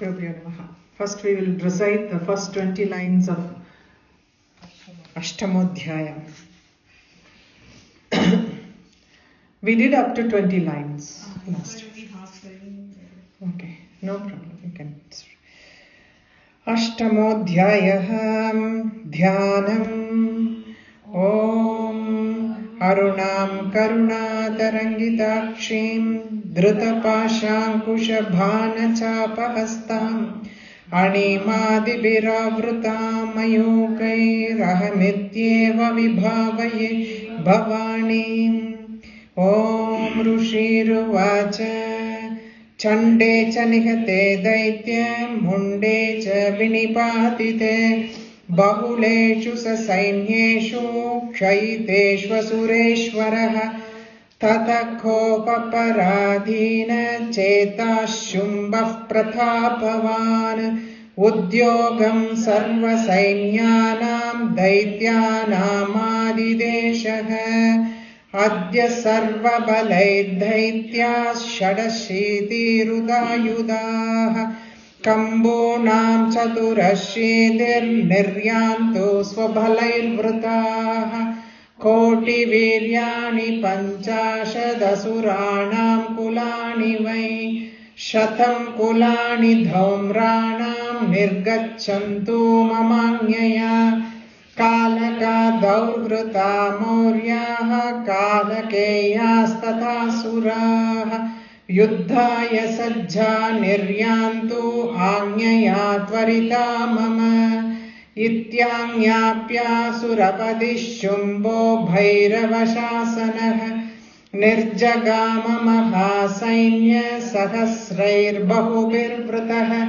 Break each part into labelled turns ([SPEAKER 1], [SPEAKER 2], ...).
[SPEAKER 1] First we will recite the first 20 lines of Ashtamodhyaya. We did up to 20 lines last week. Okay, no problem. You can. Ashtamodhyaya Dhyanam Om Arunam Karunatarangidakshim Dhrutapashankushabhanachapahastam Animadibhiravrutam Mayukairahamityeva vibhavaye Bhavanim. Om Rushiruvacha Chande cha nihate daitya munde cha vinipatite bahuleshu sasainyeshu kshayiteshva sureshwaraha tatakhopaparadhina chetashumbah prathapavan udyogam sarvasainnyanam daityanam adideshaha Adya sarva balai dhaityas shadashitirudaayudah Kambonam chaturashidir niryanto swabhalair vrutah Koti viryani panchashadasuranam kulani vai Shatam kulani dhaumranam nirgachantu mamanyaya Kalaka daurvrta mauryaha kalakeyastata suraha Yuddhaya sajja niryantu anyaya tvarita mama Ityanyapya surapadishumbho bhairavashasanaha Nirjagama mahasainya sahasrair bahubirvrtaha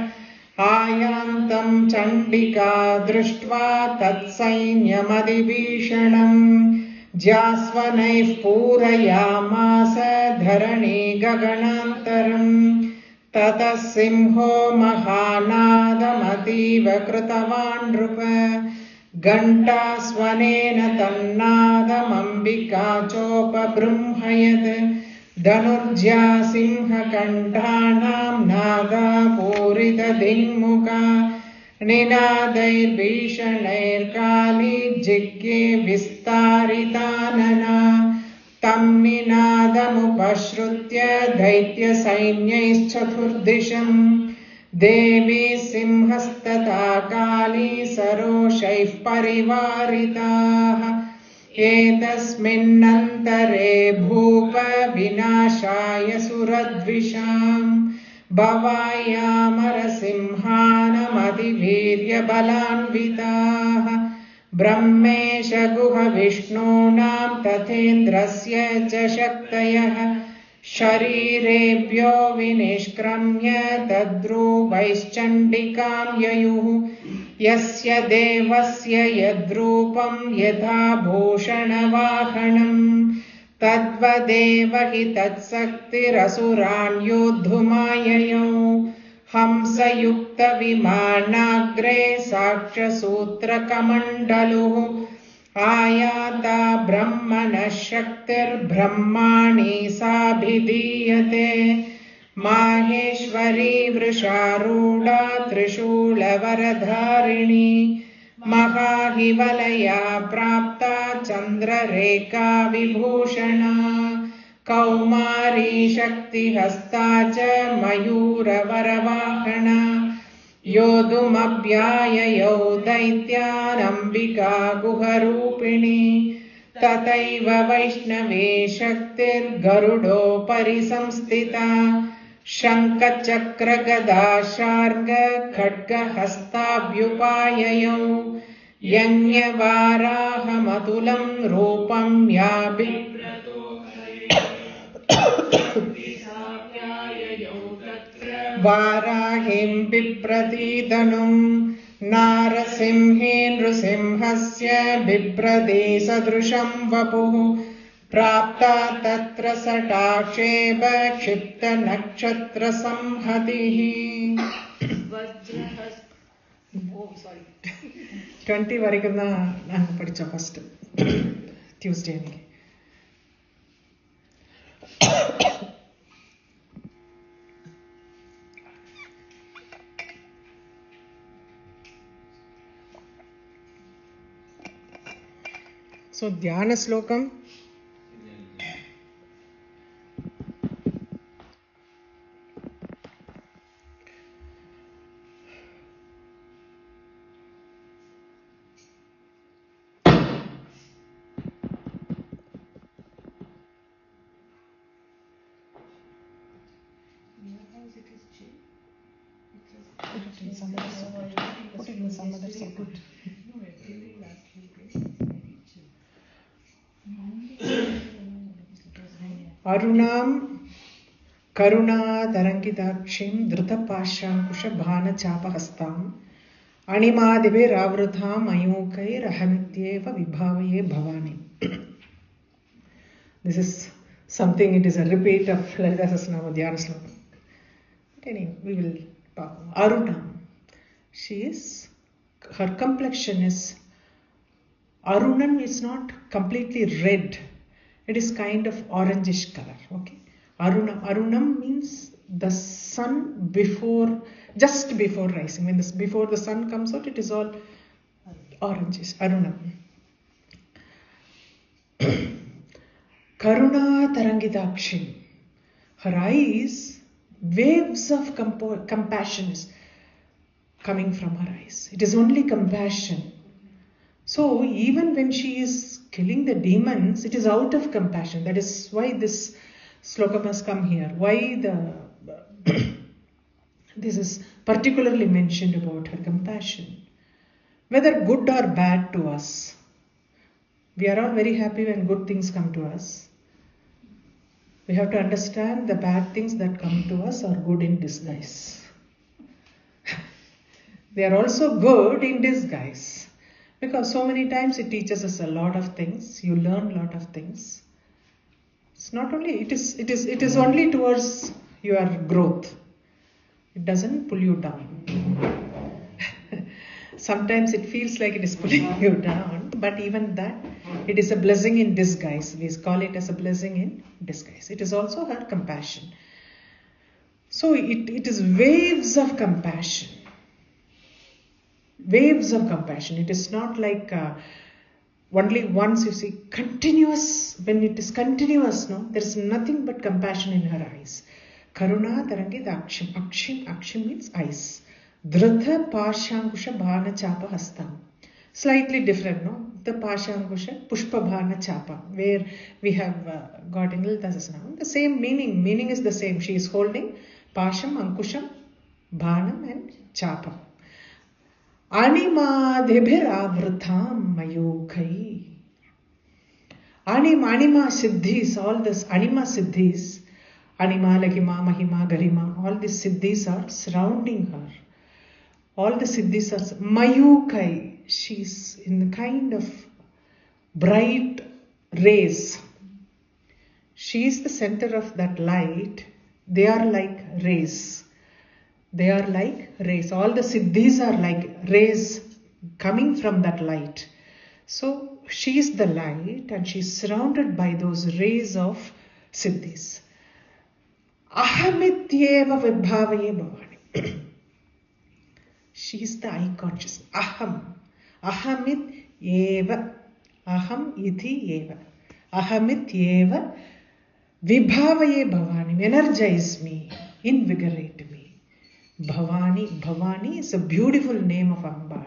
[SPEAKER 1] Ayantam Chandika Drishtva Tatsainyamadivishanam Jasvanaif Purayamasa Dharani Gaganantaram Tatasimho Mahanadamativa Krutavandrupa Ganta Svanena Tannadamambika Chopa Brumhayat Dhanurjya Simha Kanthanam Naga Purita Dinmuka Ninadair Vishanair Kali Jigge Vistaritanana Tam Ninadamupashrutya Daitya Sainyais Chathurdisham Devi Simhastata Kali Saroshaif Parivaritaha Etasminnantare bhupa vinashaya suradvisham Bhavayamarasimhanam adivirya balanvitaha Brahmesha guha vishnunam tathendrasya cha shaktayah Sharirebhyo vinishkramya tadruvaishchandikam yayuh Yasya devasya yadrupam yatha bhushanavahanam Tadvadeva hi tatsaktirasuran yodhumayayo Hamsa yukta vimanagre saksha sutra kamandaluh Ayata brahmana shaktir brahmani sabhidiyate Maheshwari Vrisharuda Trishula Varadharini Mahahivalaya Prapta Chandra Rekha Vibhushana Kaumari Shakti Hastacha Mayura Varavahana Yodumabhyaya Yodaityanambika Guharupini Tataiva Vaishnave Shaktir Garudo Parisamstita Shankachakra Gada Sharga Khadga Hastabhyupayayo Yanyavaraha Matulam Rupam Yabi Varahim Bipratidanum Narasimhin Rusimhasya Biprati Sadrusham Vapuh Prapta Tatra Sataksheba Kshipta Nakshatra Samhatihi 20 வரைக்கும் தான் நாங்க படிச்சோம் first Tuesday அன்னைக்கு. So Dhyana slokam. Arunam Karuna Tarangidakshim Dhrutapashankusha Bhana Chapahastam Animadivir Avrutham Ayukai Rahamityeva Vibhavaye Bhavani. This is something, it is a repeat of Lalita Sahasranama Dhyana Slokam. Anyway, we will talk. Arunam. Her complexion is, Arunam is not completely red. It is kind of orangish color. Okay. Arunam means the sun just before rising. Before the sun comes out, it is all orangish. Arunam. Karuna Tarangidakshim. Her eyes, waves of compassion is coming from her eyes. It is only compassion. So even when she is killing the demons, it is out of compassion. That is why this slokam has come here. Why this is particularly mentioned about her compassion. Whether good or bad to us. We are all very happy when good things come to us. We have to understand the bad things that come to us are good in disguise. They are also good in disguise. Because so many times it teaches us a lot of things. You learn a lot of things. It's not only, it is only towards your growth. It doesn't pull you down. Sometimes it feels like it is pulling you down, but even that, it is a blessing in disguise. We call it as a blessing in disguise. It is also her compassion. So it is waves of compassion. Waves of compassion. It is not like only once you see continuous. When it is continuous, no, there is nothing but compassion in her eyes. Karuna Tarangidakshim. Akshim means eyes. Dhrutha Pashankusha Bhana Chapa Hastam. Slightly different, no? The Pashankusha Pushpa Bhana Chapa, where we have got in Lalita Sahasranama. The same meaning. Meaning is the same. She is holding Pasham, Ankusham, Bhanam and Chapa. Anima Debhira Vratham Mayukai. Anima Siddhis, all this Anima Siddhis, Anima, Lagima, Mahima, Garima, all these Siddhis are surrounding her. All the Siddhis are Mayukai. She's in the kind of bright rays. She is the center of that light. They are like rays. They are like rays. All the Siddhis are like rays coming from that light. So she is the light and she is surrounded by those rays of Siddhis. Ahamityeva vibhavaye bhavani. She is the I consciousness. Aham. Ahamit eva. Aham iti eva. Ahamit eva. Vibhavaye bhavani. Energize me. Invigorate me. Bhavani. Bhavani is a beautiful name of Ambal.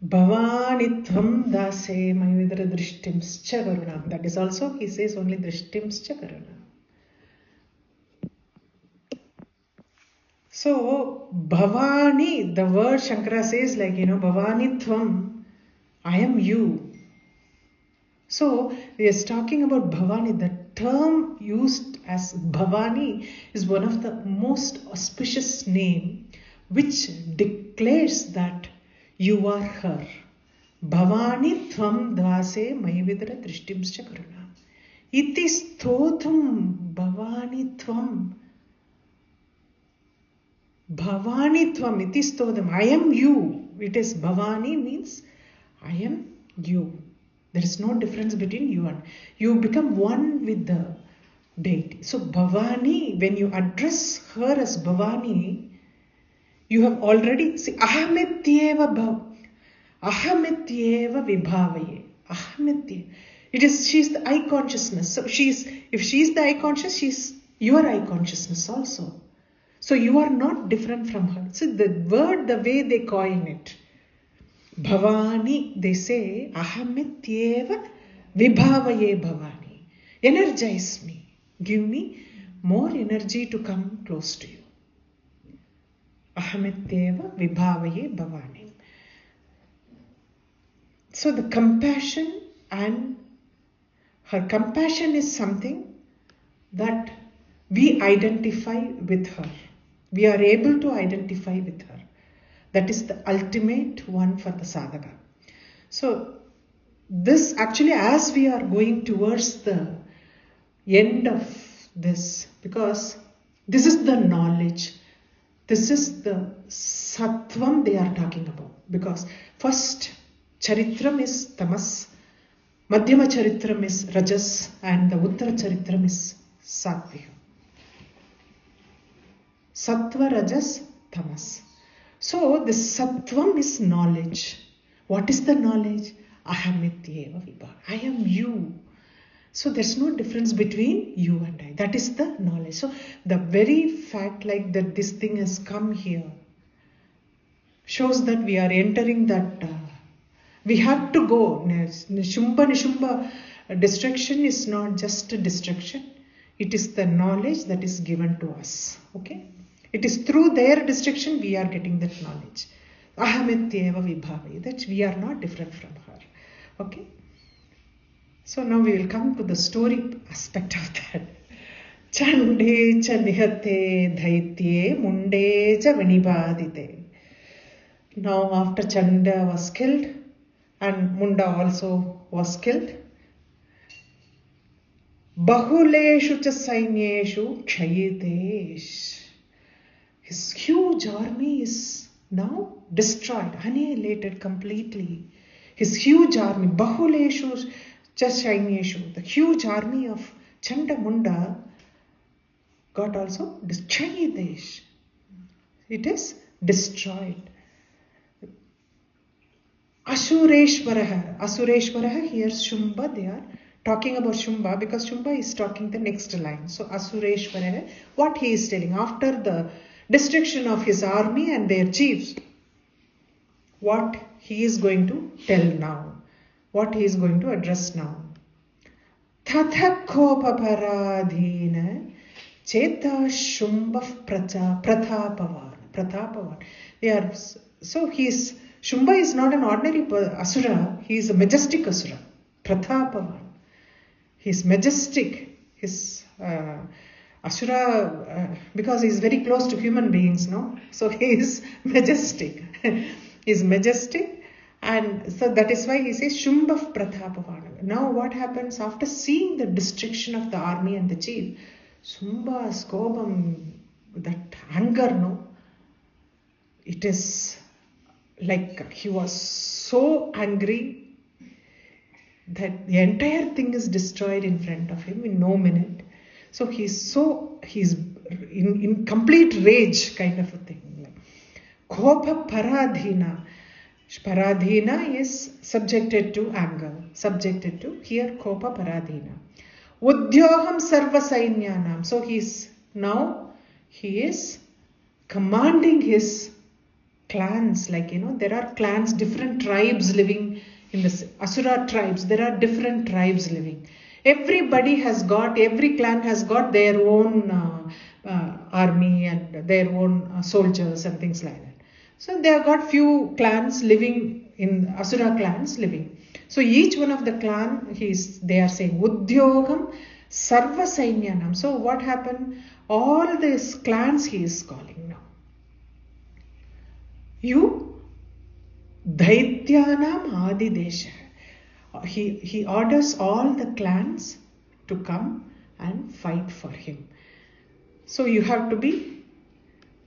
[SPEAKER 1] Bhavani tvam dase mayvidra drishtimscha karunam. That is also, he says only drishtimscha karunam. So, Bhavani, the word Shankara says like, Bhavani Tvam, I am you. So, he is talking about Bhavani. The term used as Bhavani is one of the most auspicious name which declares that you are her. Bhavani Tvam Dase Mayvidra Drishtimscha Karuna. Iti Sthotham Bhavani Tvam. Bhavani Tvam iti stodam. I am you. It is Bhavani means I am you. There is no difference between you and you become one with the deity. So Bhavani, when you address her as Bhavani, you have already see Ahamityeva Bhav. Ahamityeva vibhavaye. Ahamitye. She's the I consciousness. So if she's the I conscious, she's your I consciousness also. So you are not different from her. So the word, the way they coin it, Bhavani, they say, Ahamityeva vibhavaye Bhavani. Energize me. Give me more energy to come close to you. Ahamityeva vibhavaye Bhavani. So the compassion, and her compassion is something that we identify with her. We are able to identify with her. That is the ultimate one for the sadhaka. So this actually, as we are going towards the end of this, because this is the knowledge, this is the sattvam they are talking about. Because first charitram is tamas, madhyama charitram is rajas, and the uttara charitram is sattvika. Sattva, rajas, tamas. So the sattvam is knowledge. What is the knowledge? Ahamityeva vibhava. I am you. So there's no difference between you and I. That is the knowledge. So the very fact like that this thing has come here shows that we are entering that we have to go. Shumba Nishumba destruction is not just a destruction. It is the knowledge that is given to us. Okay? It is through their destruction we are getting that knowledge. Ahamityeva vibhavaye. That we are not different from her. Okay? So now we will come to the story aspect of that. Chande cha nihate dhaitye munde cha vinibadite. Now after Chanda was killed and Munda also was killed, bahuleshu cha sainyeshu kshayitesh. His huge army is now destroyed, annihilated completely. His huge army, bahuleshu cha sainyeshu, the huge army of Chanda Munda got also destroyed. It is destroyed. Asureshwaraha, here Shumba, they are talking about Shumba because Shumba is talking the next line. So Asureshwaraha, what he is telling after the destruction of his army and their chiefs, what he is going to tell now, what he is going to address now. Tathakopaparadhina cheta Shumba pratapavan. They are, so Shumba is not an ordinary asura, he is a majestic asura. Pratapavan. He is majestic. His asura, because he is very close to human beings, no? So he is majestic. He is majestic, and so that is why he says Shumba Pratapavan. Now what happens after seeing the destruction of the army and the chief? Shumba's kobam, that anger, no? It is like he was so angry that the entire thing is destroyed in front of him in no minute. So he's in complete rage kind of a thing. Kopa paradhina. Paradhina is subjected to anger. Subjected to, here kopa paradhina. Udyoham sarva sainyanam. So he is commanding his clans, like, there are clans, different tribes living in the Asura tribes. There are different tribes living. Every clan has got their own army and their own soldiers and things like that. So they have got few clans living in Asura clans living. So each one of the clan, they are saying Udyogam Sarva Sainyanam. So what happened? All these clans he is calling now. You Dhaityanam Adidesha. He orders all the clans to come and fight for him. So you have to be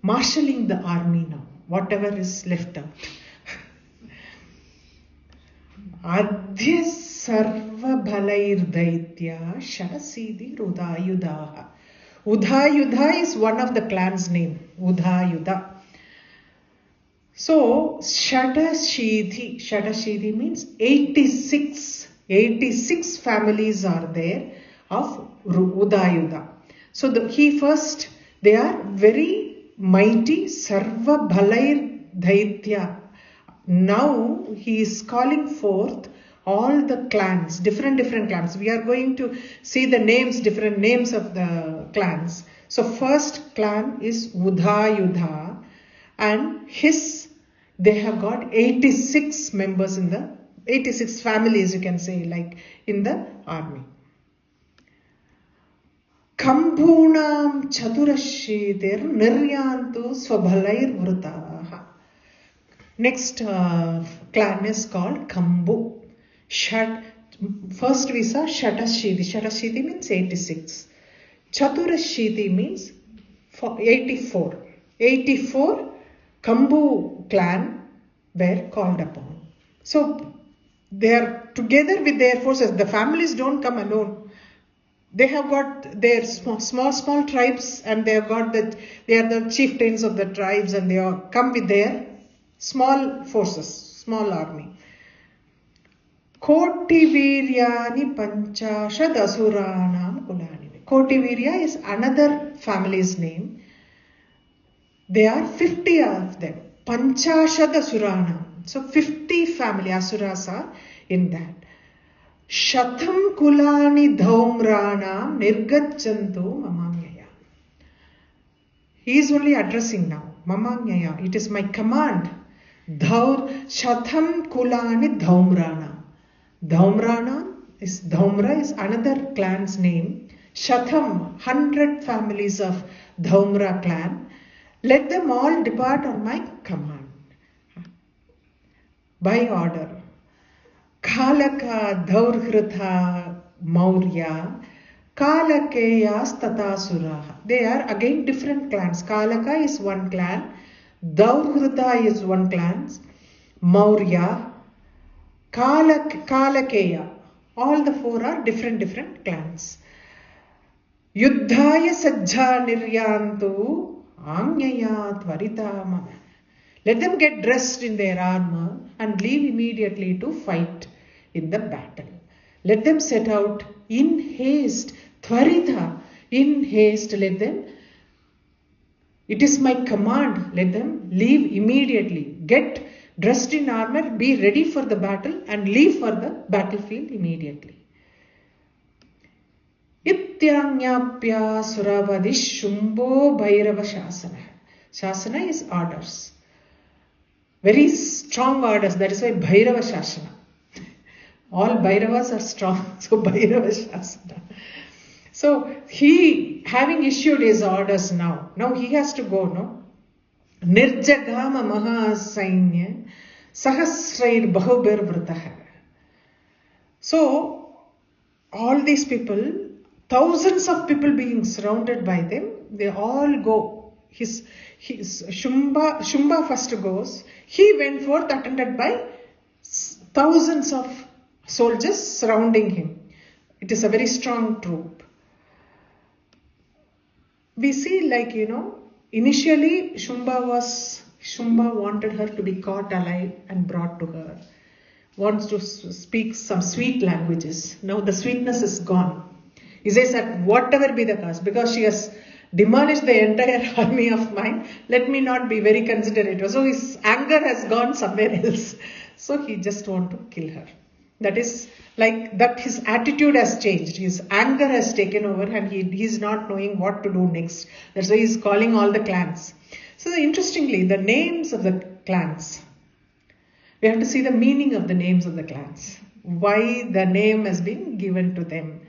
[SPEAKER 1] marshalling the army now, whatever is left out. Adhya sarva bhalair daitya shasidi udayudaha. Udayudha is one of the clans' name. Udayudha. So, Shadashidhi means 86. 86 families are there of Udayudha. So, they are very mighty, Sarva Balair Daitya. Now, he is calling forth all the clans, different clans. We are going to see the names, different names of the clans. So, first clan is Udayudha, and they have got 86 members in the 86 families, you can say, like in the army. Kambhunam chaturashiter niryantu swabhalair vrutaha. Next clan is called Kambhu. First we saw Shatashidhi. Shatashidhi means 86. Chaturashidhi means 84. 84 Kambhu clan were called upon. So they are together with their forces. The families don't come alone. They have got their small tribes, and they have got they are the chieftains of the tribes, and they all come with their small forces, small army. Kotiviryani panchashad asuranam kulani. Kotivirya is another family's name. There are 50 of them. Panchashad asuranam. So 50 family asuras are in that. Shatam kulani dhaumranam nirgachantu mamanyaya. He is only addressing now. Mamanyaya. It is my command. Shatam kulani dhaumranam. Dhaumra is another clan's name. Shatam, 100 families of Dhaumra clan. Let them all depart on my command. By order. Kalaka Dhaurhritha Maurya Kalakeyas Tatasuraha. They are again different clans. Kalaka is one clan. Dhaurhritha is one clan. Maurya, Kalakeya. All the four are different clans. Yuddhaya Sajja Niryantu Anyaya Tvaritamam. Let them get dressed in their armor and leave immediately to fight in the battle. Let them set out in haste. Tvarita, in haste, let them. It is my command. Let them leave immediately. Get dressed in armor, be ready for the battle, and leave for the battlefield immediately. Ityanyapya Suravadi Shumbo Bhairava Shasana. Shasana is orders. Very strong orders. That is why Bhairava Shasana. All Bhairavas are strong. So Bhairava Shasana. So he, having issued his orders now he has to go, no? Nirjagama Mahasainya Sahasrair Bahubir Vrataha. So all these people, thousands of people being surrounded by them, they all go. His Shumba first goes. He went forth attended by thousands of soldiers surrounding him. It is a very strong troop. We see, like, initially Shumba wanted her to be caught alive and brought to her. Wants to speak some sweet languages. Now the sweetness is gone. He says that whatever be the cost, because she has demolished the entire army of mine, let me not be very considerate. So his anger has gone somewhere else. So he just wants to kill her. That is like that his attitude has changed. His anger has taken over and he is not knowing what to do next. That's why he is calling all the clans. So interestingly, the names of the clans, we have to see the meaning of the names of the clans. Why the name has been given to them.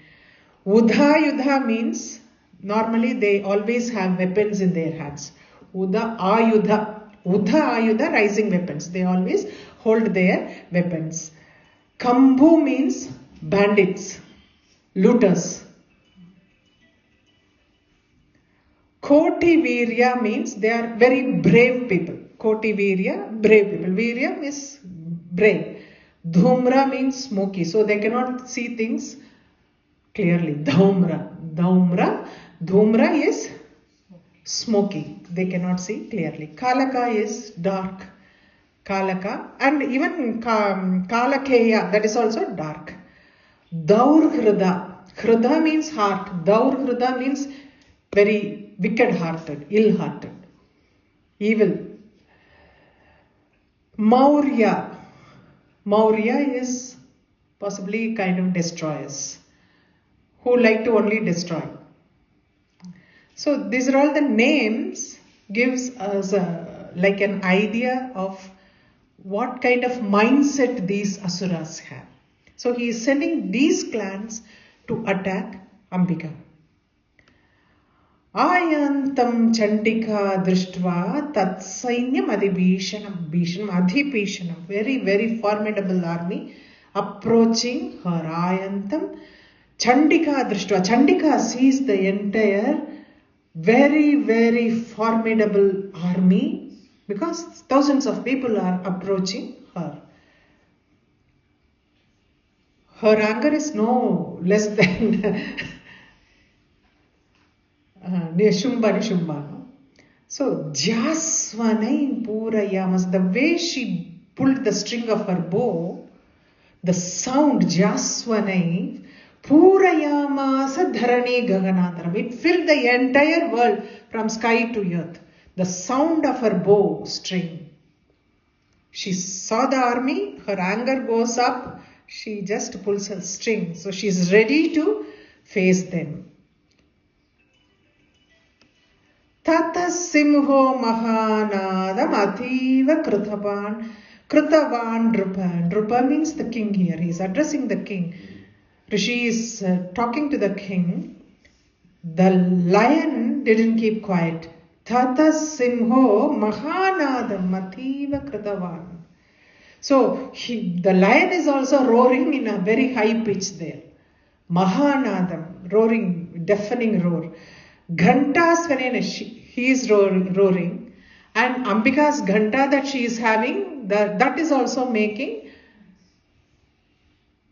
[SPEAKER 1] Udayudha means, normally they always have weapons in their hands. Udayudha, rising weapons. They always hold their weapons. Kambhu means bandits, looters. Kotivirya means they are very brave people. Kotivirya, brave people. Virya is brave. Dhumra means smoky, so they cannot see things clearly. Dhumra is smoky. They cannot see clearly. Kalaka is dark. Kalaka, and even Kalakeya, that is also dark. Daurhrida. Hrida means heart. Daurhrida means very wicked-hearted, ill-hearted, evil. Maurya. Maurya is possibly kind of destroyers who like to only destroy. So these are all the names gives us like an idea of what kind of mindset these asuras have. So he is sending these clans to attack Ambika. Ayantam Chandika Drishtva Tat Sainyam Adibhishanam Adibhishanam, very, very formidable army approaching her. Ayantam Chandika Drishtva. Chandika sees the entire very, very formidable army because thousands of people are approaching her. Her anger is no less than Shumba. So, Jasvanai Purayamas, the way she pulled the string of her bow, the sound Jasvanai Purayamasa Dharani Gaganantaram, it filled the entire world from sky to earth. The sound of her bow string. She saw the army, her anger goes up, she just pulls her string. So she is ready to face them. Tata Simho Mahanadam Ativa Krutavan. Krutavan Drupa. Drupa means the king here. He is addressing the king. Rishi is talking to the king. The lion didn't keep quiet. Tata Simho Mahanadam Ativa Krutavan. So the lion is also roaring in a very high pitch there. Mahanadam, roaring, deafening roar. Ghantas Vanena, he is roaring. And Ambika's ghanta that she is having, that is also making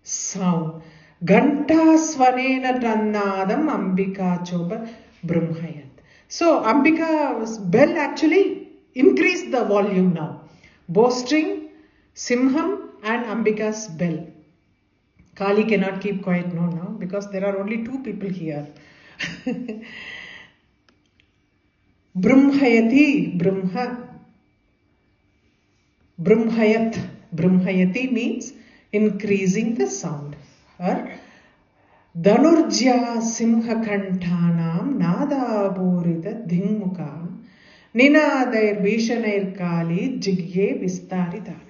[SPEAKER 1] sound. Ghanta Svanena Tannadam Ambika Choba Brumhayat. So Ambika's bell actually increased the volume now. Bowstring, Simham and Ambika's bell. Kali cannot keep quiet now because there are only two people here. Brumhayati, Brumhayat. Brumhayati means increasing the sound. Her Dhanurjya Simha Kantanam Nada Borida Dhingmuka Ninadair Bishanair Kali Jigye Vistaridana.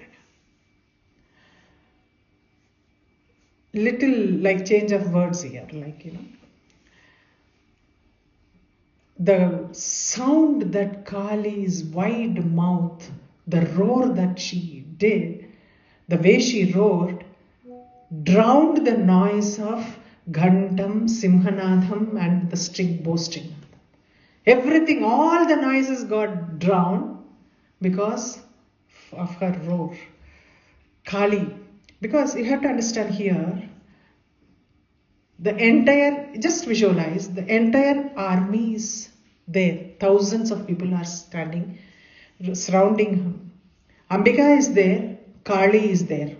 [SPEAKER 1] Little like change of words here, like the sound that Kali's wide mouth, the roar that she did, the way she roared, drowned the noise of Ghantam, Simhanadham and the string, bowstring. Everything, all the noises got drowned because of her roar. Kali. Because you have to understand here, the entire, just visualize, the entire army is there. Thousands of people are standing, surrounding him. Ambika is there, Kali is there.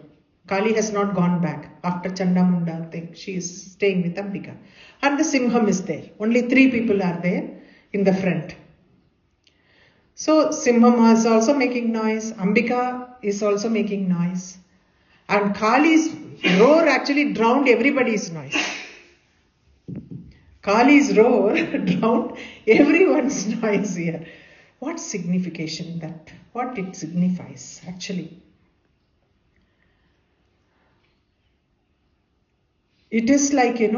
[SPEAKER 1] Kali has not gone back after Chandamunda thing. She is staying with Ambika. And the Simham is there. Only 3 people are there in the front. So Simham is also making noise. Ambika is also making noise. And Kali's roar actually drowned everybody's noise. Kali's roar drowned everyone's noise here. What signification that? What it signifies actually? It is like, the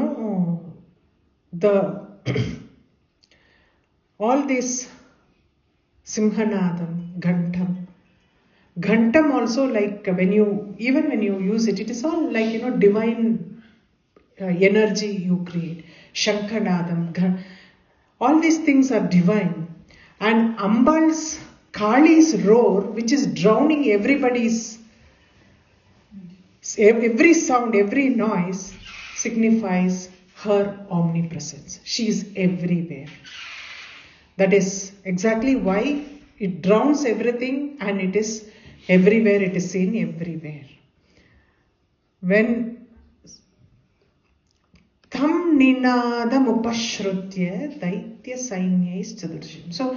[SPEAKER 1] all this Simhanadam, Ghantam. Ghantam also, like when you use it, it is all like, divine energy you create. Shankhanadam, all these things are divine. And Ambal's, Kali's roar, which is drowning everybody's, every sound, every noise, signifies her omnipresence. She is everywhere. That is exactly why it drowns everything and it is Everywhere it is seen, everywhere. When Tam ninadam upashrutya daitya sainyais chadurshim. So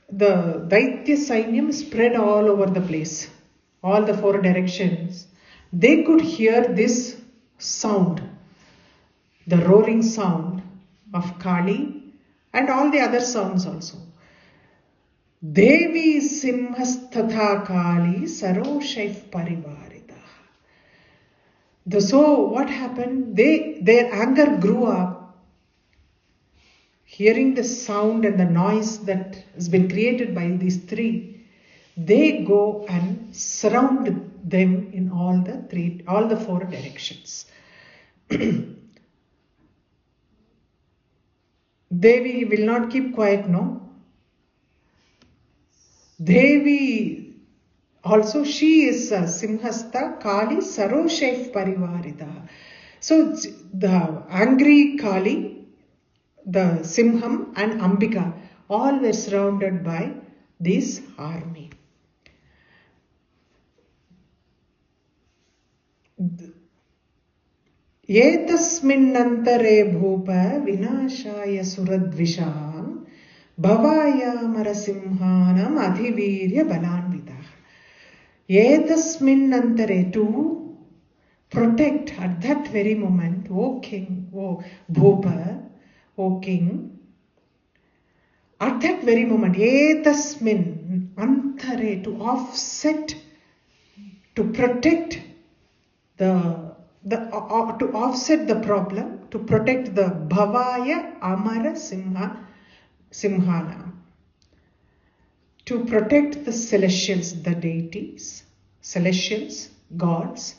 [SPEAKER 1] the daitya sainyam spread all over the place, all the four directions. They could hear this sound, the roaring sound of Kali and all the other sounds also. Devi simhastatha Kali saroshaif parivarita. So what happened? Their anger grew up, hearing the sound and the noise that has been created by these three. They go and surround them in all the four directions. Devi will not keep quiet, no. Devi also, she is Simhasta Kali Saroshaif Parivarita. So the angry Kali, the Simham and Ambika, all were surrounded by this army. Yetasminnantare bhupa vinashaya suradvisham bhavaya marasimhanam adhivirya balanvita. Yetasminnantare, to protect at that very moment, O king, O bhupa, O king, at that very moment, yetasmin antare, to offset, to protect to offset the problem, to protect the bhavaya amara simhana, to protect the celestials, the deities, celestials, gods,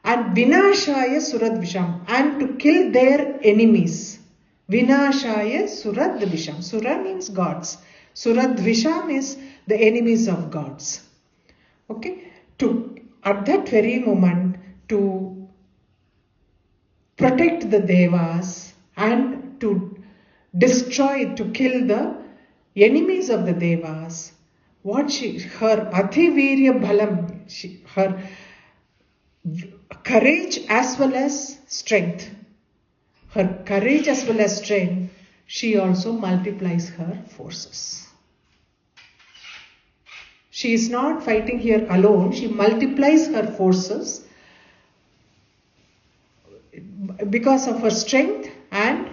[SPEAKER 1] and vinashaya suradvisham, and to kill their enemies. Vinashaya suradvisham. Sura means gods. Suradvisham is the enemies of gods. Okay? To at that very moment, to protect the devas and to destroy, to kill the enemies of the devas. Her Adhivirya Bhalam, her courage as well as strength. Her courage as well as strength, she also multiplies her forces. She is not fighting here alone, she multiplies her forces because of her strength and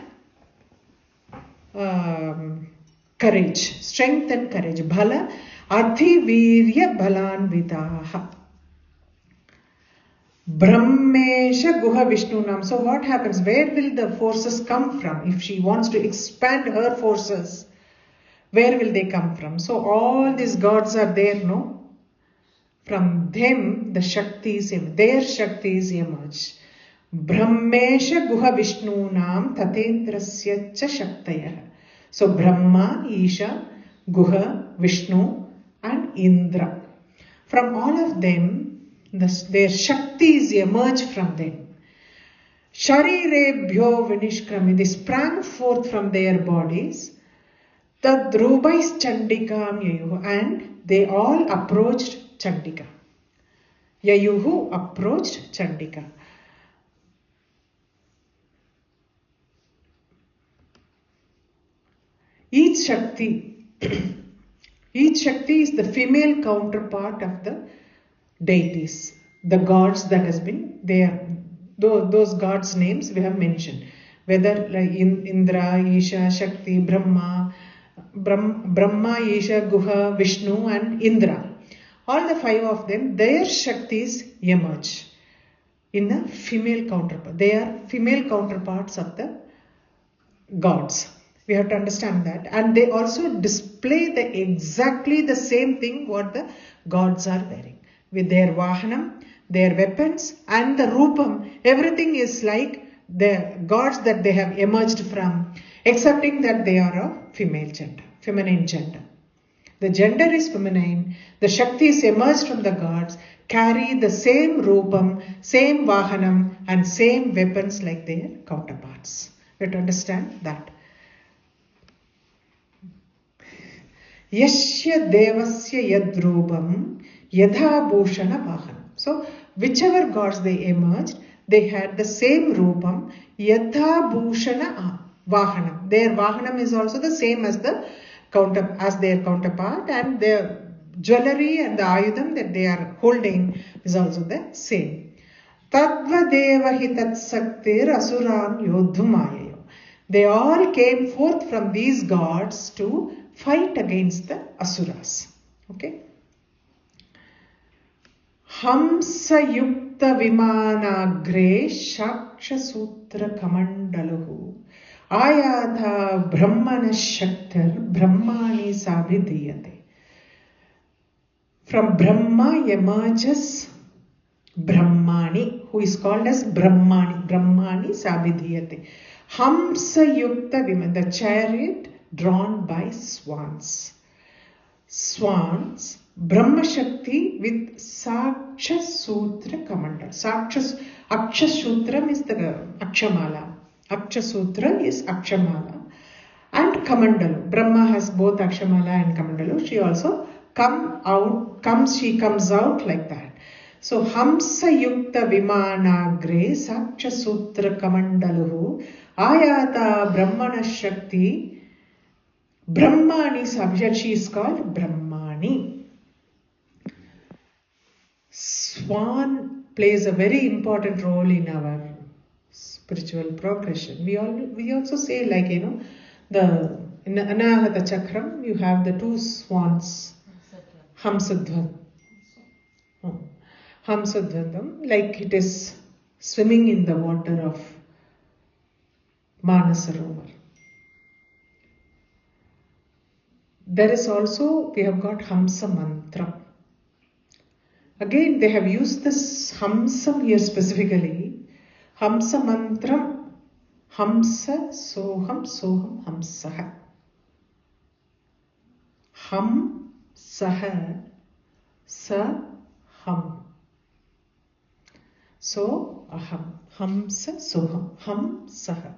[SPEAKER 1] courage. Strength and courage. Bhala Adhivirya Balanvitaha. Brahmesha Guha Vishnunam. So what happens? Where will the forces come from? If she wants to expand her forces, where will they come from? So all these gods are there, no? From them the Shaktis, their Shaktis emerge. Brahmesha Guha Vishnunam Tatendrasya Cha Shaktayah. So Brahma, Isha, Guha, Vishnu and Indra. From all of them, their Shaktis emerge from them. Sharirebhyo Vinishkrami, they sprang forth from their bodies. Tadrubais Chandikam Yayuhu, and they all approached Chandika. Yayuhu approached Chandika. Each Shakti is the female counterpart of the deities, the gods that has been there. Those gods' names we have mentioned. Whether like Indra, Isha, Shakti, Brahma, Isha, Guha, Vishnu and Indra. All the five of them, their Shaktis emerge in a female counterpart. They are female counterparts of the gods. We have to understand that. And they also display exactly the same thing what the gods are wearing. With their vahanam, their weapons and the rupam. Everything is like the gods that they have emerged from, excepting that they are of female gender, feminine gender. The gender is feminine. The Shaktis emerged from the gods, carry the same rupam, same vahanam and same weapons like their counterparts. We have to understand that. Yashya devasya yadrubam yadha bhushana vahanam. So whichever gods they emerged, they had the same rupam, yadha bhushana vahanam. Their vahanam is also the same as their counterpart, and their jewelry and the ayudham that they are holding is also the same. Tadva deva hi tatsaktir asuran yodhumayayo. They all came forth from these gods to fight against the asuras. Okay. Hamsa yukta vimanagre shaksha sutra kamandaluhu ayatha brahmana shaktir brahmani sabhidiyate. From Brahma emerges Brahmani, who is called as Brahmani. Brahmani sabhidiyate. Hamsa yukta viman, the chariot drawn by swans. Swans, Brahma Shakti with Saksha Sutra Kamandal. Aksha Sutram is the Akshamala. Aksha Sutra is Akshamala. And Kamandalu. Brahma has both Akshamala and Kamandalu. She also she comes out like that. So Hamsa Yukta Vimanagre Saksha Sutra Kamandalu Ayata Brahmana Shakti Brahmani Sabhya. She is called Brahmani. Swan plays a very important role in our spiritual progression. We also say, like, in Anahata Chakram, you have the two swans, Hamsadvam. Hamsadvam, like it is swimming in the water of Manasarovar. There is also, we have got Hamsa Mantra. Again, they have used this Hamsam here specifically. Hamsa Mantram, Hamsa Soham Soham Hamsaha. Ham Saha Sa Ham. So Aham. Hamsa Soham. Ham Saha.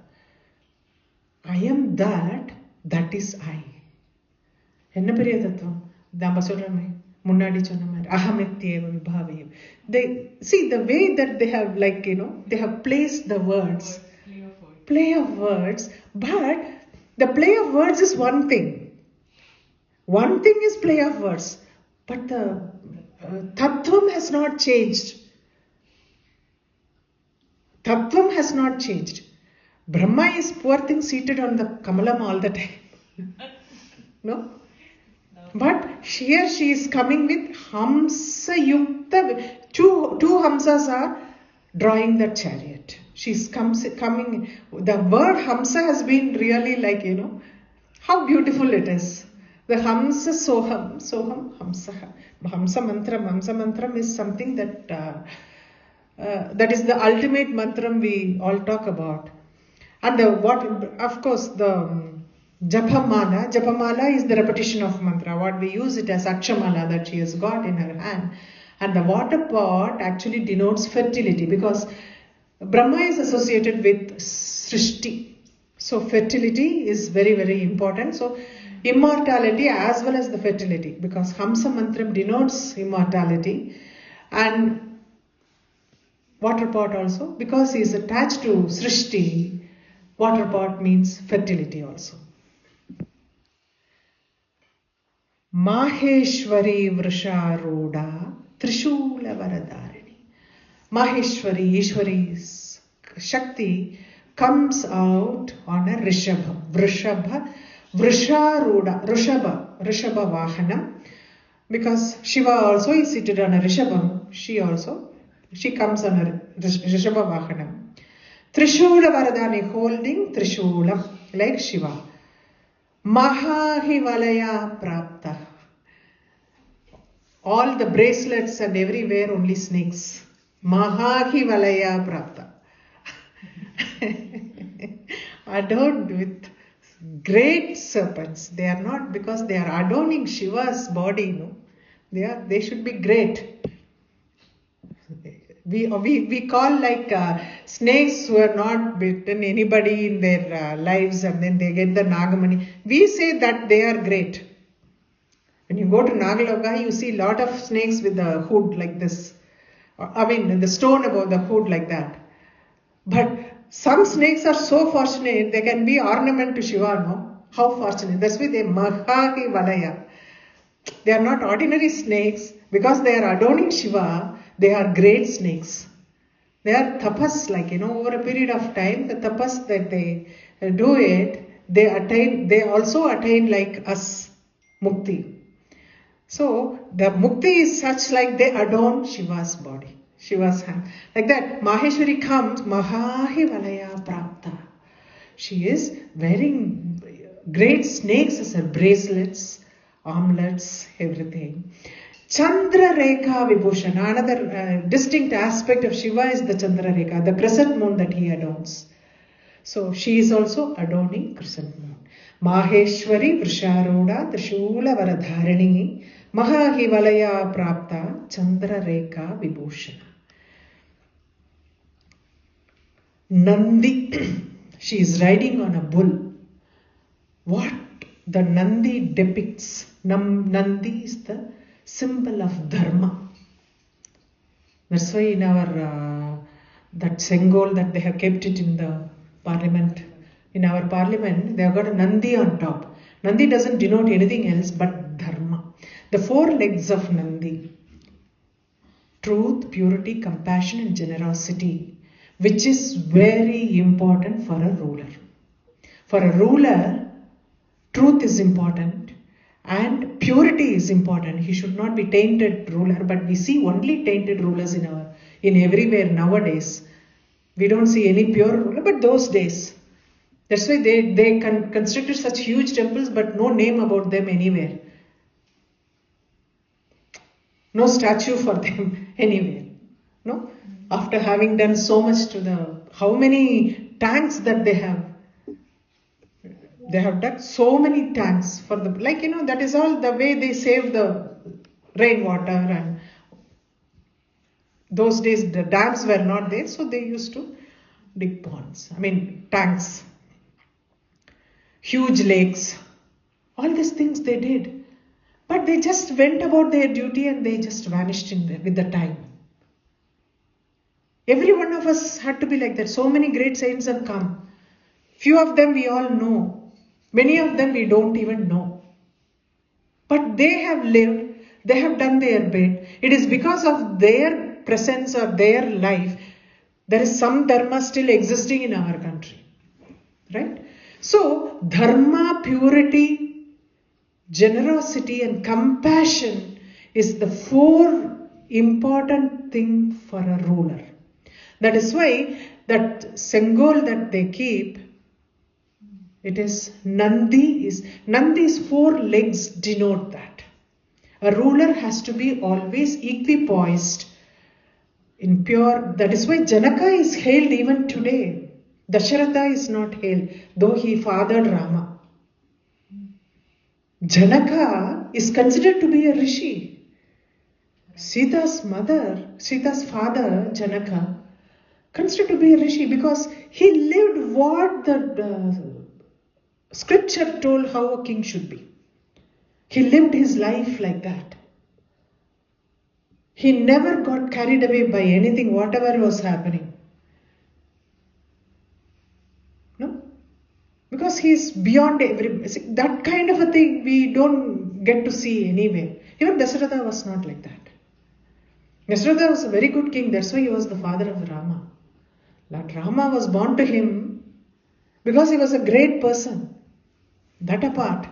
[SPEAKER 1] I am that is I. என்ன பெரிய தத்துவம் நம்ம சொல்றோமே முன்னாடி சொன்ன மாதிரி அகமித்யேவ விபாவயம். They see the way that they have, like, they have placed the words, play of words, but the play of words is one thing is play of words, but the tattvam has not changed. Tattvam has not changed. Brahma is poor thing seated on the kamalam all the time. No? But here she is coming with Hamsa Yukta. Two Hamsas are drawing the chariot. She's coming. The word Hamsa has been really, like, how beautiful it is. The Hamsa Soham Hamsaha. Hamsa Mantram is something that is the ultimate mantram we all talk about. And of course, the Japamala is the repetition of mantra. What we use it as Akshamala that she has got in her hand. And the water pot actually denotes fertility, because Brahma is associated with Srishti. So fertility is very, very important. So immortality as well as the fertility, because Hamsa Mantram denotes immortality. And water pot also, because he is attached to Srishti, water pot means fertility also. Maheshwari Vrusharuda Trishula Varadarini. Maheshwari, Ishwari's Shakti, comes out on a Rishabha. Vrusharuda, Rishabha Vahanam. Because Shiva also is seated on a Rishabham, she comes on a Rishabha Vahanam. Trishula Varadani, holding Trishulam, like Shiva. Mahahivalaya Prapta. All the bracelets and everywhere only snakes. Mahahivalaya Prapta. Adorned with great serpents. They are not because they are adorning Shiva's body, no. They should be great. We call, like, snakes who are not bitten anybody in their lives, and then they get the Nagamani. We say that they are great. When you go to Nagaloka, you see a lot of snakes with the hood like this. The stone above the hood like that. But some snakes are so fortunate, they can be ornament to Shiva, no? How fortunate. That's why they Mahahi Valaya. They are not ordinary snakes. Because they are adorning Shiva, they are great snakes. They are tapas, over a period of time, the tapas that they do it, they also attain like us, mukti. So, the mukti is such like they adorn Shiva's body, Shiva's hand. Like that, Maheshwari comes, Mahahi Valaya Prapta. She is wearing great snakes as her bracelets, armlets, everything. Chandra Rekha Vibhushana, another distinct aspect of Shiva is the Chandra Rekha, the crescent moon that he adorns. So she is also adorning crescent moon. Maheshwari Vrisharoda Trishula Varadharini Mahahivalaya Prapta Chandra Rekha Vibhushana. Nandi, she is riding on a bull. What the Nandi depicts, Nandi is the symbol of dharma. That's why in our that Sengol that they have kept it in the parliament. In our parliament, they have got a Nandi on top. Nandi doesn't denote anything else but dharma. The four legs of Nandi: truth, purity, compassion, and generosity, which is very important for a ruler. For a ruler, truth is important. And purity is important. He should not be tainted ruler, but we see only tainted rulers in everywhere nowadays. We don't see any pure ruler, but those days. That's why they constructed such huge temples, but no name about them anywhere. No statue for them anywhere. No? After having done so much to how many tanks that they have. They have dug so many tanks for that is all the way they save the rainwater, and those days the dams were not there, so they used to dig ponds, tanks, huge lakes, all these things they did. But they just went about their duty and they just vanished in there with the time. Every one of us had to be like that. So many great saints have come. Few of them we all know. Many of them we don't even know. But they have lived, they have done their bit. It is because of their presence or their life, there is some dharma still existing in our country. Right? So, dharma, purity, generosity and compassion is the four important thing for a ruler. That is why that Sengol that they keep, it is Nandi's four legs denote that. A ruler has to be always equipoised in pure. That is why Janaka is hailed even today. Dasharatha is not hailed, though he fathered Rama. Janaka is considered to be a rishi. Sita's father, Janaka, considered to be a rishi because he lived what the scripture told how a king should be. He lived his life like that. He never got carried away by anything, whatever was happening. No? Because he's beyond that kind of a thing we don't get to see anywhere. Even Dasharatha was not like that. Dasharatha was a very good king, that's why he was the father of Rama. Lord Rama was born to him because he was a great person. That apart.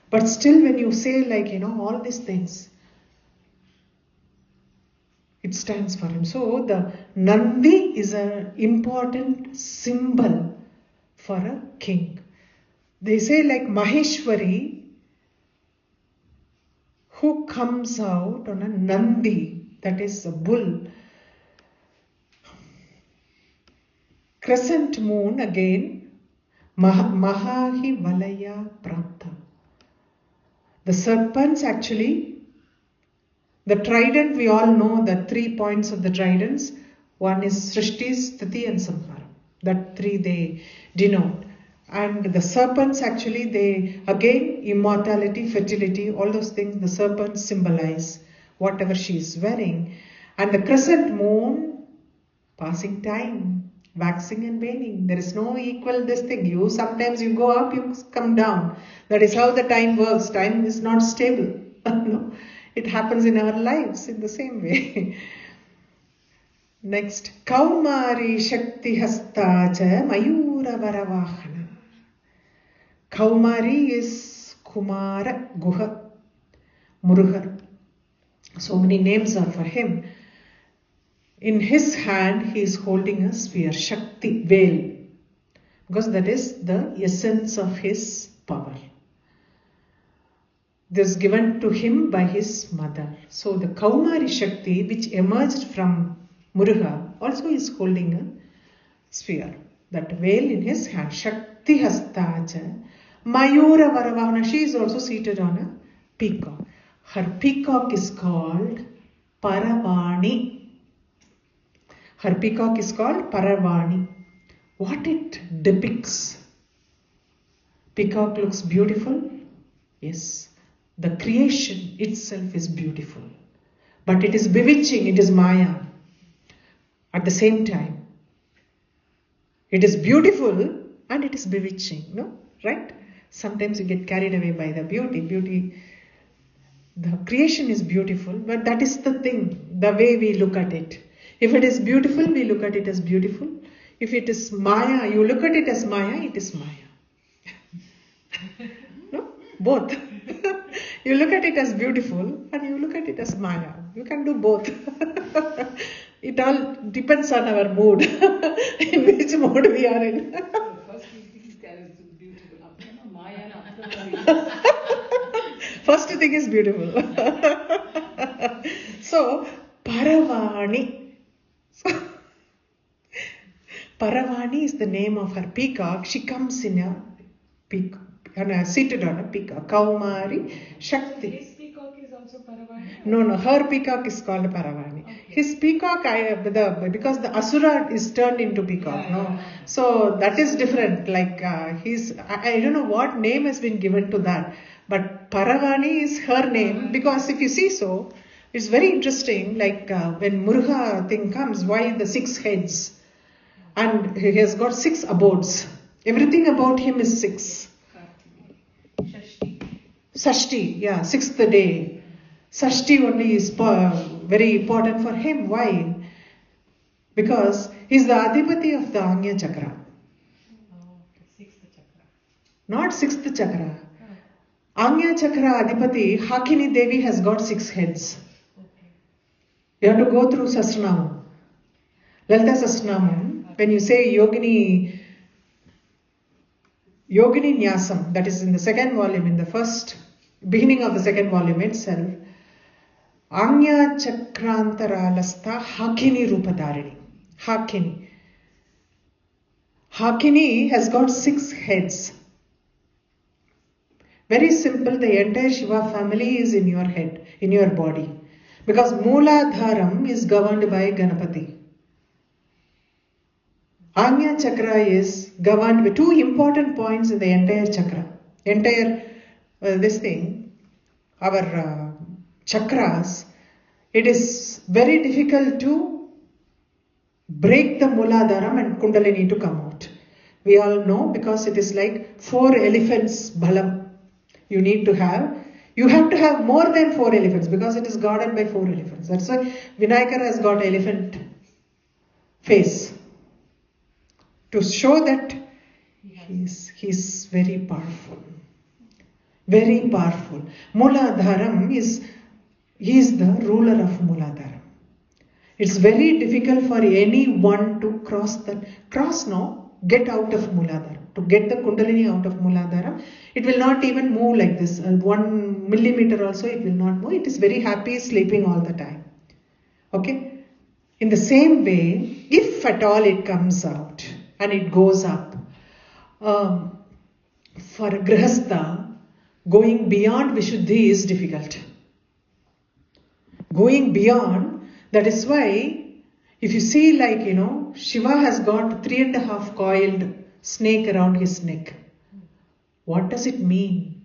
[SPEAKER 1] But still when you say all these things, it stands for him. So the Nandi is an important symbol for a king. They say Maheshwari, who comes out on a Nandi, that is a bull. Crescent moon again, Mahahi Valaya Prapta. The serpents actually, the trident, we all know the 3 points of the tridents. One is Srishti, Sthiti and Samhara. That three they denote. And the serpents actually, they, again, immortality, fertility, all those things, the serpents symbolize whatever she is wearing. And the crescent moon, passing time, waxing and waning. There is no equal this thing. Sometimes you go up, you come down. That is how the time works. Time is not stable. No, it happens in our lives in the same way. Next, Kaumari Shakti Hastacha Mayura Varavahana. Kaumari is Kumara Guha Murugar. So many names are for him. In his hand, he is holding a sphere, Shakti, veil, because that is the essence of his power. This is given to him by his mother. So the Kaumari Shakti, which emerged from Muruga, also is holding a sphere, that veil in his hand. Shakti Hastacha Mayura Varavahana. She is also seated on a peacock. Her peacock is called Paravani. Her peacock is called Paravani. What it depicts? Peacock looks beautiful. Yes. The creation itself is beautiful. But it is bewitching. It is Maya. At the same time. It is beautiful and it is bewitching. No? Right? Sometimes you get carried away by the beauty. The creation is beautiful. But that is the thing. The way we look at it. If it is beautiful, we look at it as beautiful. If it is Maya, you look at it as Maya, it is Maya. No? Both. You look at it as beautiful and you look at it as Maya. You can do both. It all depends on our mood. In which mood we are in. First thing is beautiful. So, Paravani. Paravani is the name of her peacock. She comes in a peacock, seated on a peacock. Kaumari Shakti.
[SPEAKER 2] His peacock is also Paravani?
[SPEAKER 1] No, her peacock is called Paravani. Okay. His peacock, because the Asura is turned into peacock. So that is different. Like I don't know what name has been given to that. But Paravani is her name, because if you see so, it's very interesting. Like when Muruga thing comes, why the 6 heads? And he has got 6 abodes. Everything about him is 6. Sashti, yeah, 6th day. Sashti only is very important for him. Why? Because he is the Adhipati of the Anya Chakra.
[SPEAKER 2] Oh, 6th chakra.
[SPEAKER 1] Not 6th chakra. Anya Chakra Adhipati, Hakini Devi has got 6 heads.
[SPEAKER 2] Okay.
[SPEAKER 1] You have to go through Sastranamam. Lalita Sastranamam. When you say Yogini Nyasam, that is in the 2nd volume, in the first beginning of the 2nd volume itself, Anya Chakrantaralasta Hakini Rupadharini. Hakini. Hakini has got 6 heads. Very simple, the entire Shiva family is in your head, in your body. Because Mooladharam is governed by Ganapati. Anya Chakra is governed by 2 important points in the entire chakra. Our chakras, it is very difficult to break the Mooladharam and Kundalini to come out. We all know, because it is like 4 elephants balam. You have to have more than 4 elephants, because it is guarded by 4 elephants. That's why Vinayakar has got elephant face. To show that he's very powerful. Very powerful. Mooladharam he is the ruler of Mooladharam. It's very difficult for anyone to get out of Mooladharam. To get the Kundalini out of Mooladharam, it will not even move like this. 1 millimeter also it will not move. It is very happy sleeping all the time. Okay? In the same way, if at all it comes out and it goes up, for a Grihastha, going beyond Vishuddhi is difficult. Going beyond, that is why, if you see Shiva has got 3.5 coiled snake around his neck. What does it mean?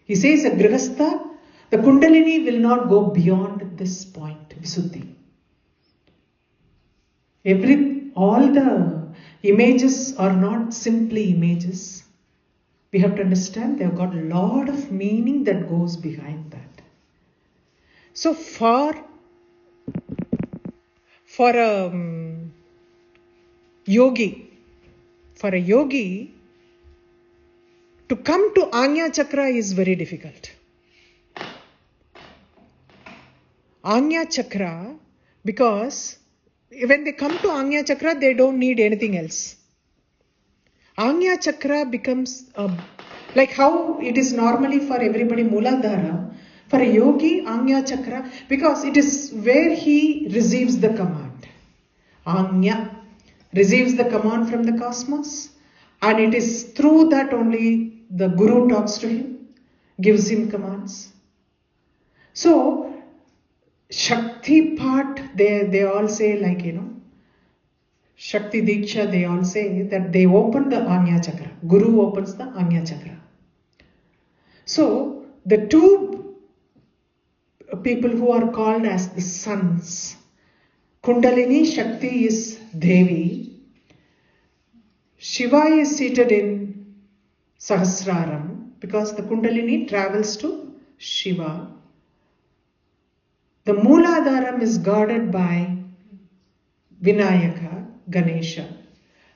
[SPEAKER 1] He says a Grihastha, the Kundalini will not go beyond this point, Visuddhi. All the images are not simply images. We have to understand they've got a lot of meaning that goes behind that. So for a yogi, to come to Ajna Chakra is very difficult. Ajna Chakra, because when they come to Ajna Chakra, they don't need anything else. Ajna Chakra becomes like how it is normally for everybody Muladhara. For a yogi, Ajna Chakra, because it is where he receives the command. Ajna receives the command from the cosmos, and it is through that only the Guru talks to him, gives him commands. So, Shakti part, they all say like, Shakti Diksha, they all say that they open the Ajna Chakra. Guru opens the Ajna Chakra. So, the two people who are called as the sons, Kundalini Shakti is Devi, Shiva is seated in Sahasraram because the Kundalini travels to Shiva. The Mooladharam is guarded by Vinayaka, Ganesha,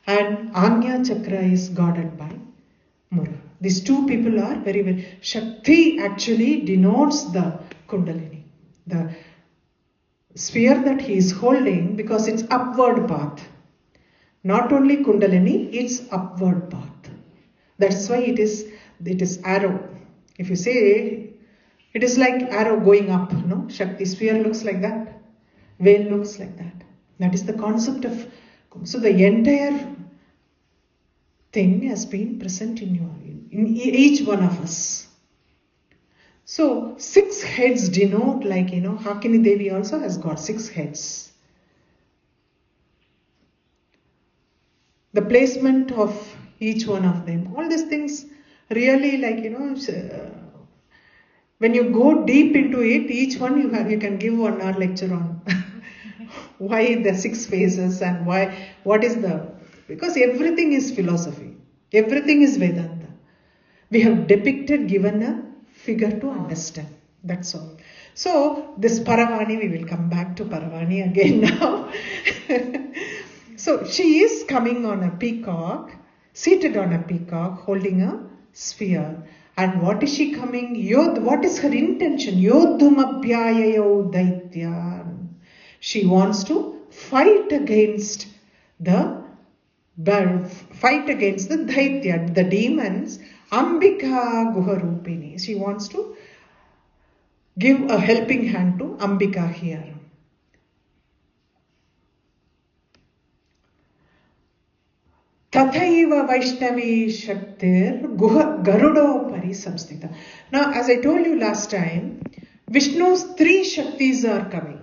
[SPEAKER 1] and Ajna Chakra is guarded by Muruga. These two people are very, very... Shakti actually denotes the Kundalini, the sphere that he is holding, because it's upward path. Not only Kundalini, it's upward path. That's why it is arrow. If you say, it is like arrow going up, no? Shakti sphere looks like that. Veil looks like that. That is the concept of... So the entire thing has been present in each one of us. So 6 heads denote like, Hakini Devi also has got 6 heads. The placement of each one of them. All these things really like, when you go deep into it, each one you can give 1 hour lecture on. Why the 6 phases and what is because everything is philosophy. Everything is Vedanta. We have given a figure to understand. That's all. So this Paravani, we will come back to Paravani again now. So she is coming on a peacock, seated on a peacock, holding a sphere. And what is she coming? What is her intention? Yodhumapyayayo daitya. She wants to fight against the Daitya, the demons, Ambika Guharupini. She wants to give a helping hand to Ambika here. Tathaiva Vaishnavi Shaktir Garudo Pari Samstita. Now, as I told you last time, Vishnu's 3 Shaktis are coming.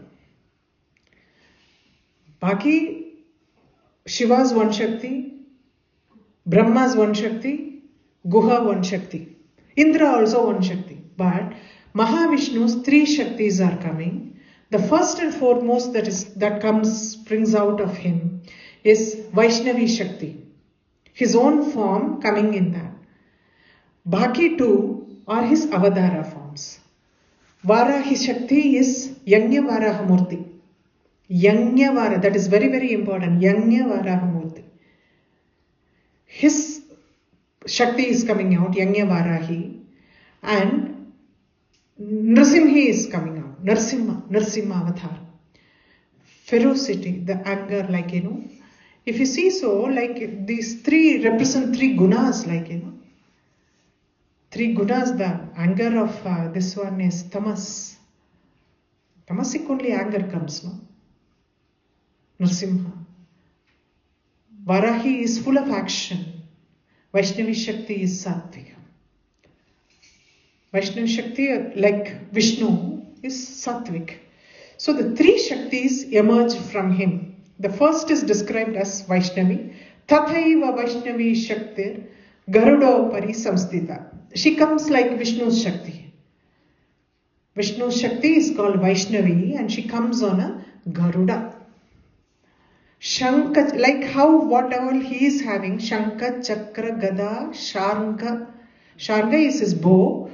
[SPEAKER 1] Baki, Shiva's 1 Shakti, Brahma's 1 Shakti, Guha 1 Shakti, Indra also 1 Shakti. But Mahavishnu's 3 Shaktis are coming. The first and foremost springs out of him is Vaishnavi Shakti. His own form coming in that. Baki 2 are his Avadara forms. Varahi Shakti is Yajna Varahamurti. Yajna Vara, that is very, very important. Yajna Varahamurti. His Shakti is coming out, Yajna Varahi, and Nrsimhi is coming out, Narsimha Avatar. Ferocity, the anger, like, if you see so, like these 3 represent 3 gunas, like, 3 gunas, the anger of this one is tamas. Tamasic only anger comes, no? Nrsimha. Varahi is full of action. Vaishnavi Shakti is Sattvika. Vaishnavi Shakti, like Vishnu, is Sattvik. So the 3 Shaktis emerge from him. The first is described as Vaishnavi, Tathaiva Vaishnavi Shaktir Garudo Pari Samstita. She comes like Vishnu's Shakti. Vishnu's Shakti is called Vaishnavi and she comes on a Garuda. Shanka, like how whatever he is having, Shanka, Chakra, Gada, Sharanga. Sharanga is his bow.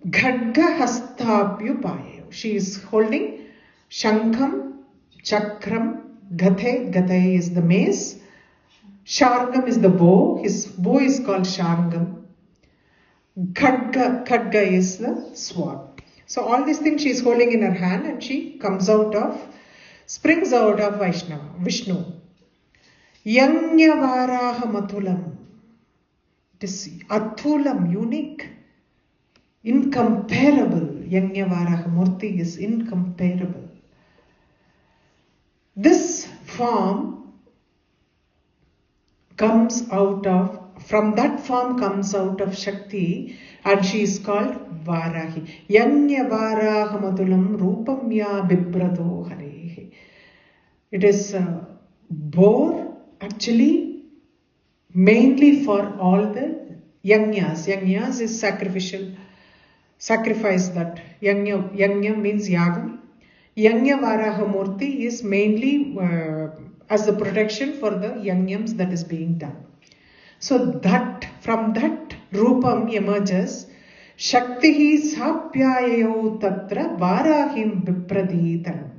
[SPEAKER 1] Khadga Hastapyupayo. She is holding Shankam, Chakram, Gathe. Gathe is the mace. Sharangam is the bow. His bow is called Sharangam. Khadga is the sword. So all these things she is holding in her hand and she springs out of Vishnu. Yanyavaraha Matulam. It is Atulam, unique, incomparable. Yanyavaraha Murti is incomparable. This form from that form comes out of Shakti and she is called Varahi. Yanyavaraha Matulam Rupamya Bibrado Hare. It is boar actually mainly for all the yajnas. Yajnas is sacrifice that. Yajna means yagam. Yajna Varaha Murti is mainly as the protection for the yajnams that is being done. So from that Rupam emerges Shaktihi Sapyayo Tatra Varahim Vipradhitanam.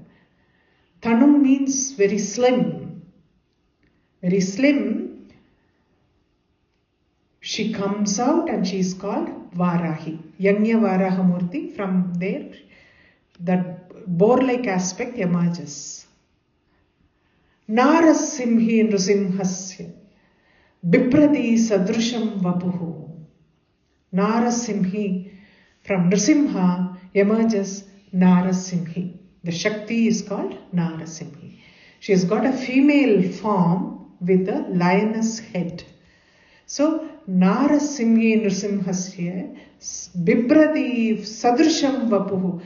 [SPEAKER 1] Tanum means very slim. Very slim. She comes out and she is called Varahi. Yanya Varaha Murti. From there, that boar-like aspect emerges. Narasimhi Nrusimhasya. Bipradi Sadrusham Vapuhu. Narasimhi. From Nrsimha emerges Narasimhi. The Shakti is called Narasimhi. She has got a female form with a lioness head. So, Narasimhi Nrsimhasya Bibrati Sadrusham Vapuhu.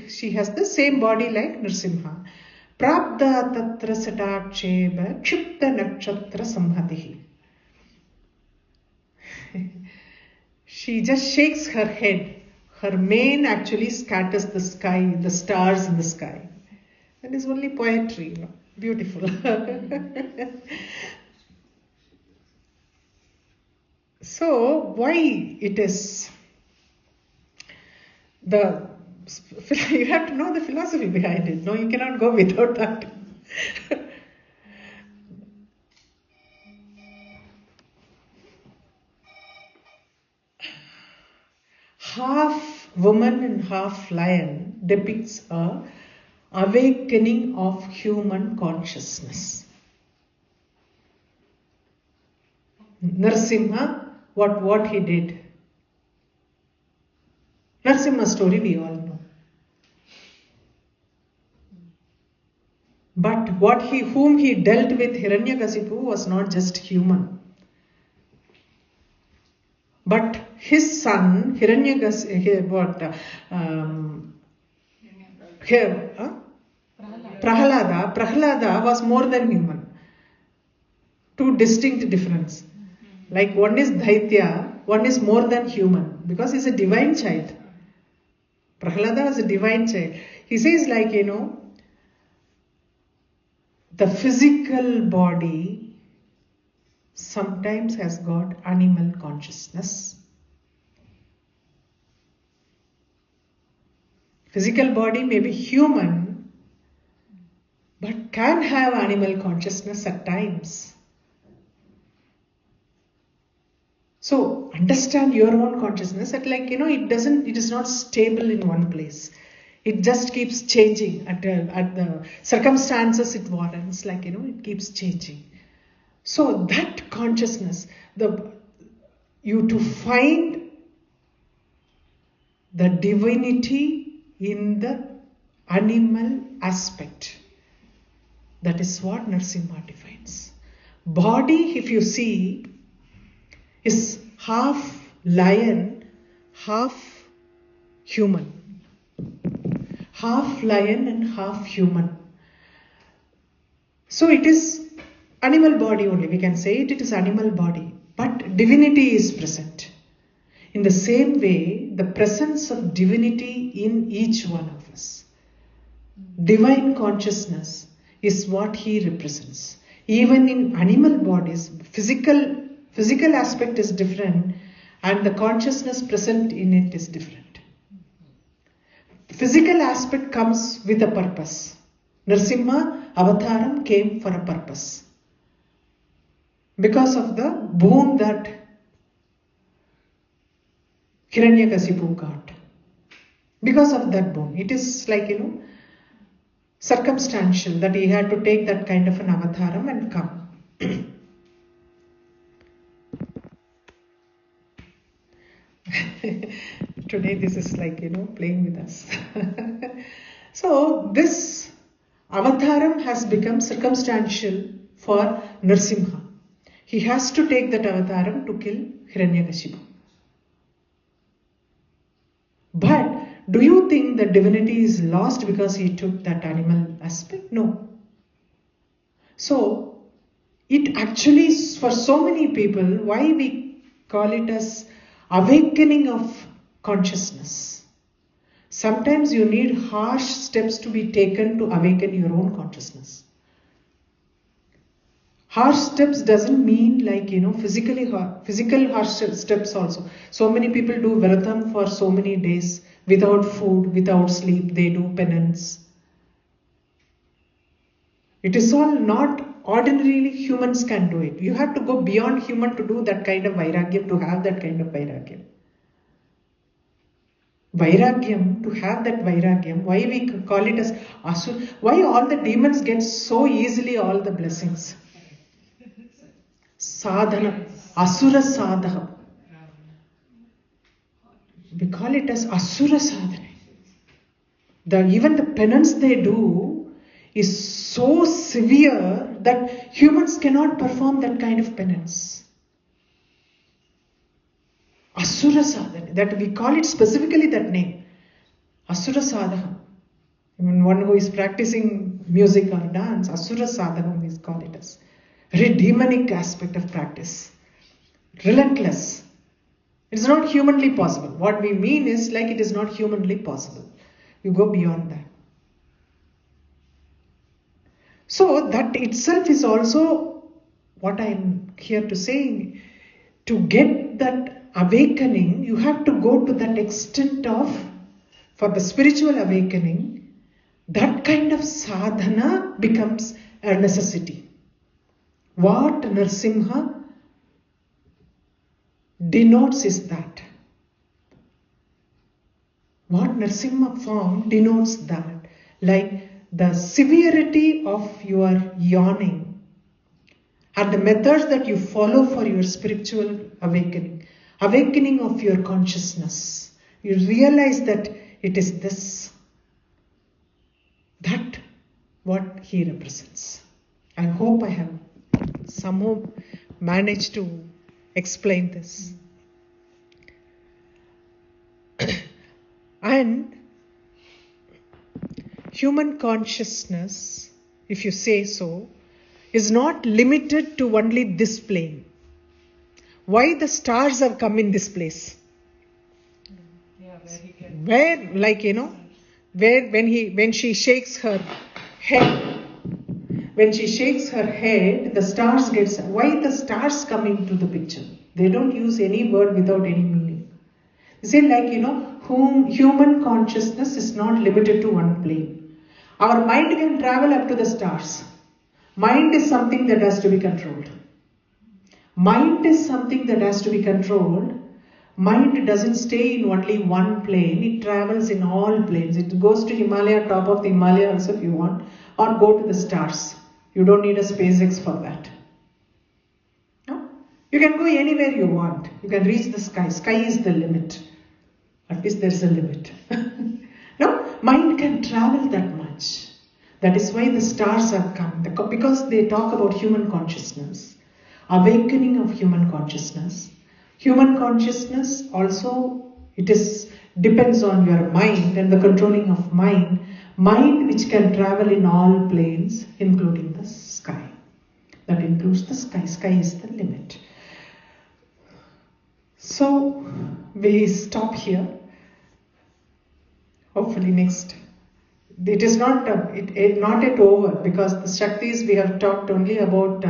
[SPEAKER 1] She has the same body like Nrsimha. Prabda Tatra Sataksheba Kshipta Nakshatra Samhatihi. She just shakes her head. Her mane actually scatters the sky, the stars in the sky. That is only poetry, beautiful. So, why it is you have to know the philosophy behind it. No, you cannot go without that. Half woman and half lion depicts a awakening of human consciousness. Narasimha, what he did. Narasimha's story we all know. But whom he dealt with, Hiranyakasipu, was not just human. But his son, Prahlada was more than human. Two distinct difference. Like one is Daitya, one is more than human. Because he's a divine child. Prahlada was a divine child. He says the physical body sometimes has got animal consciousness. Physical body may be human, but can have animal consciousness at times. So understand your own consciousness that it is not stable in one place. It just keeps changing at the circumstances it warrants, it keeps changing. So that consciousness, you to find the divinity in the animal aspect. That is what Narasimha defines. Body, if you see, is half lion, half human. Half lion and half human. So it is Animal body only, we can say it is animal body, but divinity is present. In the same way, the presence of divinity in each one of us. Divine consciousness is what he represents. Even in animal bodies, physical aspect is different and the consciousness present in it is different. Physical aspect comes with a purpose. Nrsimha Avataram came for a purpose. Because of the boon that Hiranyakasipu got. Because of that boon. It is like, circumstantial that he had to take that kind of an avataram and come. Today this is like, playing with us. So this avataram has become circumstantial for Nrsimha. He has to take that avataram to kill Hiranyakashipu. But do you think that divinity is lost because he took that animal aspect? No. So it actually, for so many people, why we call it as awakening of consciousness. Sometimes you need harsh steps to be taken to awaken your own consciousness. Harsh steps doesn't mean like, physical harsh steps also. So many people do Vratam for so many days without food, without sleep, they do penance. It is all not ordinarily humans can do it. You have to go beyond human to do that kind of vairagyam, to have that kind of vairagyam. Vairagyam, to have that vairagyam, why we call it as asura, why all the demons get so easily all the blessings? Sadhana, asura sadhana. We call it as asura sadhana. Even the penance they do is so severe that humans cannot perform that kind of penance. Asura sadhana, that we call it specifically that name. Asura sadhana. Even one who is practicing music or dance, asura sadhana we call it as. Very demonic aspect of practice. Relentless. It's not humanly possible. What we mean is like it is not humanly possible. You go beyond that. So that itself is also what I am here to say. To get that awakening, you have to go to that extent of, for the spiritual awakening, that kind of sadhana becomes a necessity. What Nrsimha denotes is that. What Nrsimha form denotes that. Like the severity of your yawning and the methods that you follow for your spiritual awakening. Awakening of your consciousness. You realize that it is this. That what he represents. I hope I have somehow managed to explain this. And human consciousness, if you say so, is not limited to only this plane. Why the stars have come in this place?
[SPEAKER 2] Yeah, where he can.
[SPEAKER 1] Where, like, where when she shakes her head, when she shakes her head, the stars gets. Why the stars come into the picture? They don't use any word without any meaning. They say like, human consciousness is not limited to one plane. Our mind can travel up to the stars. Mind is something that has to be controlled. Mind is something that has to be controlled. Mind doesn't stay in only one plane. It travels in all planes. It goes to Himalaya, top of the Himalaya also if you want, or go to the stars. You don't need a SpaceX for that. No? You can go anywhere you want. You can reach the sky. Sky is the limit. At least there's a limit. No? Mind can travel that much. That is why the stars have come. Because they talk about human consciousness. Awakening of human consciousness. Human consciousness also, depends on your mind and the controlling of mind. Mind which can travel in all planes, including the sky. That includes the sky. Sky is the limit. So we stop here. Hopefully next. It is not not yet over, because the Shaktis we have talked only about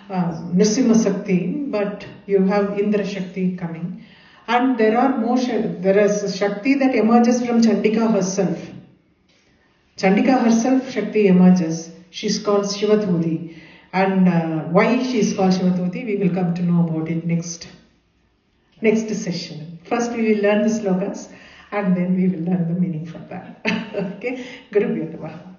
[SPEAKER 1] Nrsimha Shakti, but you have Indra Shakti coming. And there are more, there is a Shakti that emerges from Chandika herself. Chandika herself, Shakti emerges. She is called Shivatudi. And why she is called Shivatudi, we will come to know about it next session. First we will learn the slokas and then we will learn the meaning from that. Okay? Guru Bhyaya Namaha.